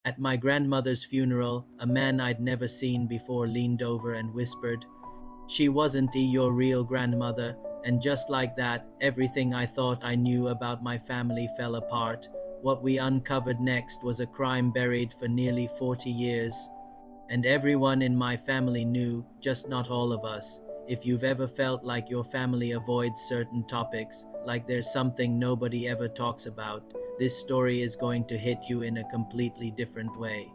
At my grandmother's funeral, a man I'd never seen before leaned over and whispered, "She wasn't your real grandmother," and just like that, everything I thought I knew about my family fell apart. What we uncovered next was a crime buried for nearly 40 years. And everyone in my family knew, just not all of us. If you've ever felt like your family avoids certain topics, like there's something nobody ever talks about, this story is going to hit you in a completely different way.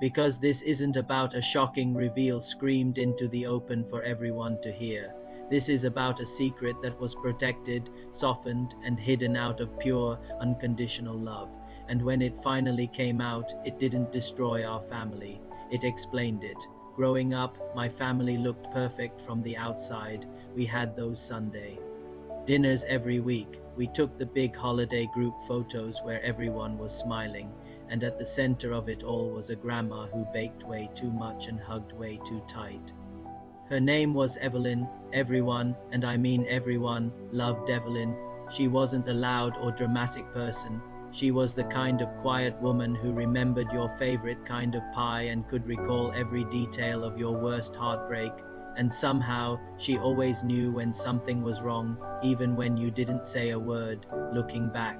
Because this isn't about a shocking reveal screamed into the open for everyone to hear. This is about a secret that was protected, softened, and hidden out of pure, unconditional love. And when it finally came out, it didn't destroy our family. It explained it. Growing up, my family looked perfect from the outside. We had those Sunday dinners every week. We took the big holiday group photos where everyone was smiling, and at the center of it all was a grandma who baked way too much and hugged way too tight. Her name was Evelyn. Everyone, and I mean everyone, loved Evelyn. She wasn't a loud or dramatic person. She was the kind of quiet woman who remembered your favorite kind of pie and could recall every detail of your worst heartbreak. And somehow, she always knew when something was wrong, even when you didn't say a word, looking back.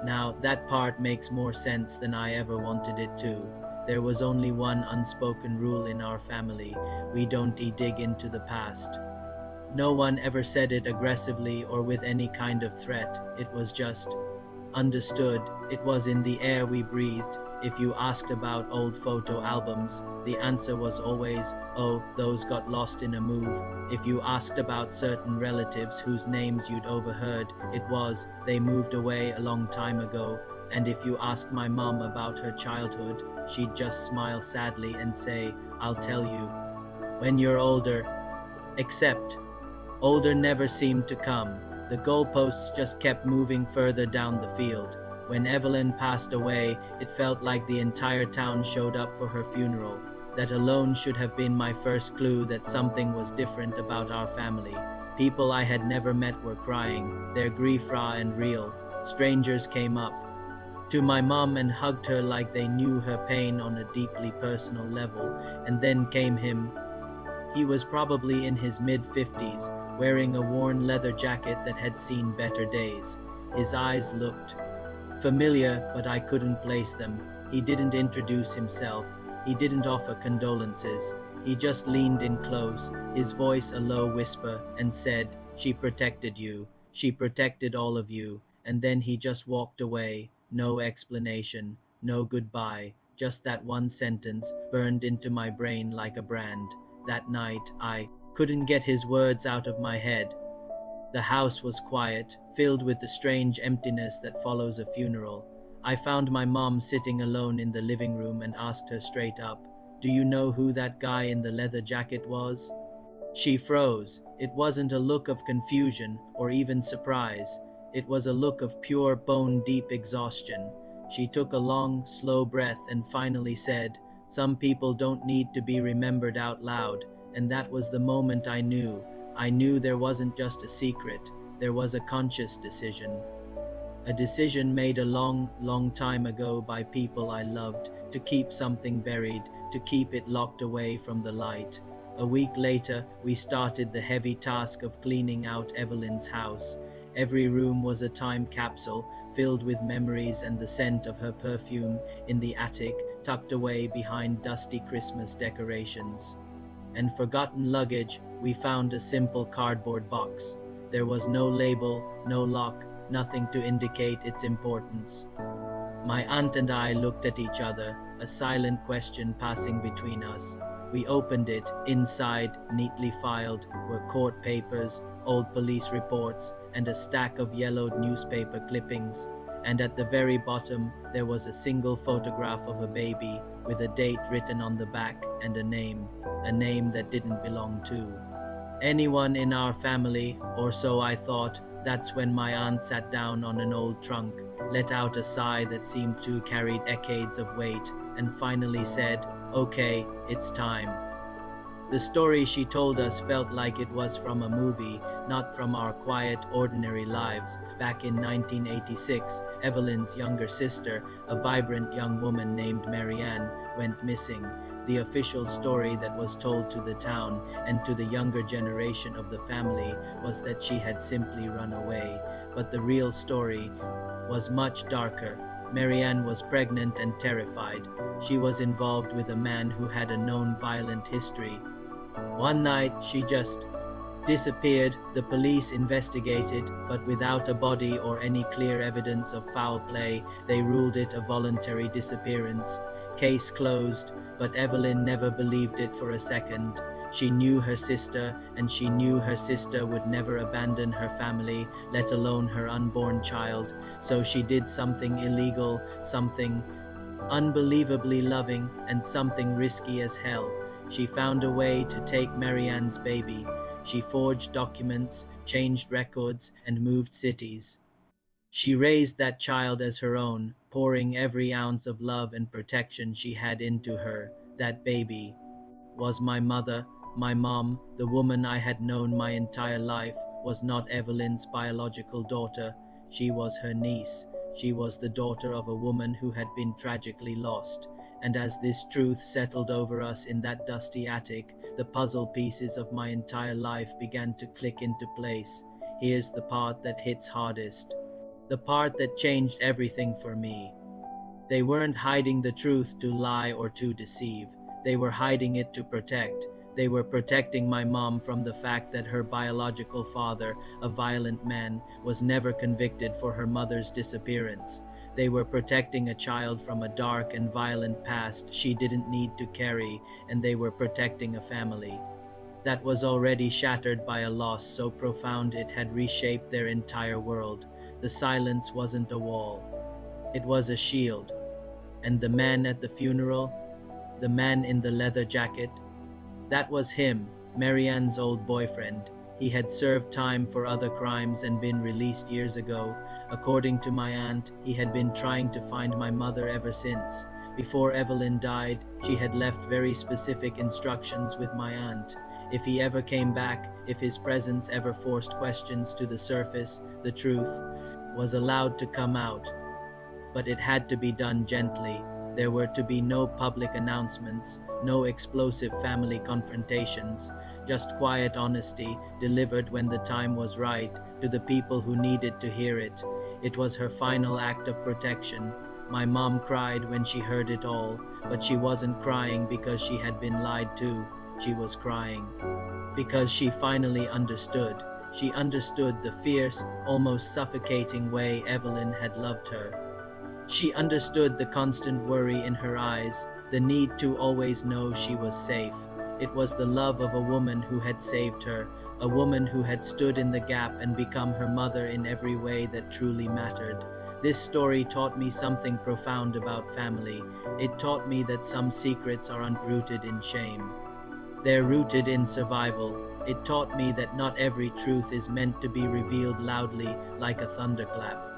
Now, that part makes more sense than I ever wanted it to. There was only one unspoken rule in our family: we don't dig into the past. No one ever said it aggressively or with any kind of threat. It was just understood. It was in the air we breathed. If you asked about old photo albums, the answer was always, "Oh, those got lost in a move." If you asked about certain relatives whose names you'd overheard, it was, "They moved away a long time ago." And if you asked my mom about her childhood, she'd just smile sadly and say, "I'll tell you when you're older." Except, older never seemed to come. The goalposts just kept moving further down the field. When Evelyn passed away, it felt like the entire town showed up for her funeral. That alone should have been my first clue that something was different about our family. People I had never met were crying, their grief raw and real. Strangers came up to my mom and hugged her like they knew her pain on a deeply personal level. And then came him. He was probably in his mid-50s, wearing a worn leather jacket that had seen better days. His eyes looked familiar, but I couldn't place them. He didn't introduce himself. He didn't offer condolences. He just leaned in close, his voice a low whisper, and said, "She protected you. She protected all of you." And then he just walked away. No explanation, no goodbye. Just that one sentence burned into my brain like a brand. That night, I couldn't get his words out of my head. The house was quiet, filled with the strange emptiness that follows a funeral. I found my mom sitting alone in the living room and asked her straight up, "Do you know who that guy in the leather jacket was?" She froze. It wasn't a look of confusion or even surprise. It was a look of pure, bone-deep exhaustion. She took a long, slow breath and finally said, "Some people don't need to be remembered out loud." And that was the moment I knew. I knew there wasn't just a secret. There was a conscious decision. A decision made a long, long time ago by people I loved, to keep something buried, to keep it locked away from the light. A week later, we started the heavy task of cleaning out Evelyn's house. Every room was a time capsule, filled with memories and the scent of her perfume in the attic, tucked away behind dusty Christmas decorations. And forgotten luggage, we found a simple cardboard box. There was no label, no lock, nothing to indicate its importance. My aunt and I looked at each other, a silent question passing between us. We opened it. Inside, neatly filed, were court papers, old police reports, and a stack of yellowed newspaper clippings. And at the very bottom, there was a single photograph of a baby, with a date written on the back and a name that didn't belong to anyone in our family, or so I thought. That's when my aunt sat down on an old trunk, let out a sigh that seemed to carry decades of weight, and finally said, "Okay, it's time." The story she told us felt like it was from a movie, not from our quiet, ordinary lives. Back in 1986, Evelyn's younger sister, a vibrant young woman named Marianne, went missing. The official story that was told to the town and to the younger generation of the family was that she had simply run away. But the real story was much darker. Marianne was pregnant and terrified. She was involved with a man who had a known violent history. One night, she just disappeared. The police investigated, but without a body or any clear evidence of foul play, they ruled it a voluntary disappearance. Case closed, but Evelyn never believed it for a second. She knew her sister, and she knew her sister would never abandon her family, let alone her unborn child. So she did something illegal, something unbelievably loving, and something risky as hell. She found a way to take Marianne's baby. She forged documents, changed records, and moved cities. She raised that child as her own, pouring every ounce of love and protection she had into her. That baby was my mother, my mom. The woman I had known my entire life was not Evelyn's biological daughter. She was her niece. She was the daughter of a woman who had been tragically lost. And as this truth settled over us in that dusty attic, the puzzle pieces of my entire life began to click into place. Here's the part that hits hardest. The part that changed everything for me. They weren't hiding the truth to lie or to deceive. They were hiding it to protect. They were protecting my mom from the fact that her biological father, a violent man, was never convicted for her mother's disappearance. They were protecting a child from a dark and violent past she didn't need to carry, and they were protecting a family that was already shattered by a loss so profound it had reshaped their entire world. The silence wasn't a wall. It was a shield. And the man at the funeral, the man in the leather jacket, that was him, Marianne's old boyfriend. He had served time for other crimes and been released years ago. According to my aunt, he had been trying to find my mother ever since. Before Evelyn died, she had left very specific instructions with my aunt. If he ever came back, if his presence ever forced questions to the surface, the truth was allowed to come out. But it had to be done gently. There were to be no public announcements, no explosive family confrontations, just quiet honesty delivered when the time was right to the people who needed to hear it. It was her final act of protection. My mom cried when she heard it all, but she wasn't crying because she had been lied to. She was crying because she finally understood. She understood the fierce, almost suffocating way Evelyn had loved her. She understood the constant worry in her eyes, the need to always know she was safe. It was the love of a woman who had saved her, a woman who had stood in the gap and become her mother in every way that truly mattered. This story taught me something profound about family. It taught me that some secrets aren't rooted in shame. They're rooted in survival. It taught me that not every truth is meant to be revealed loudly like a thunderclap.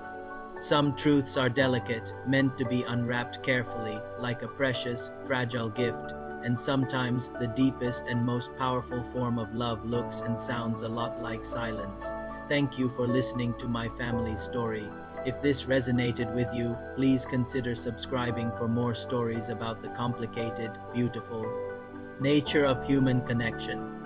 Some truths are delicate, meant to be unwrapped carefully, like a precious, fragile gift, and sometimes the deepest and most powerful form of love looks and sounds a lot like silence. Thank you for listening to my family story. If this resonated with you, please consider subscribing for more stories about the complicated, beautiful nature of human connection.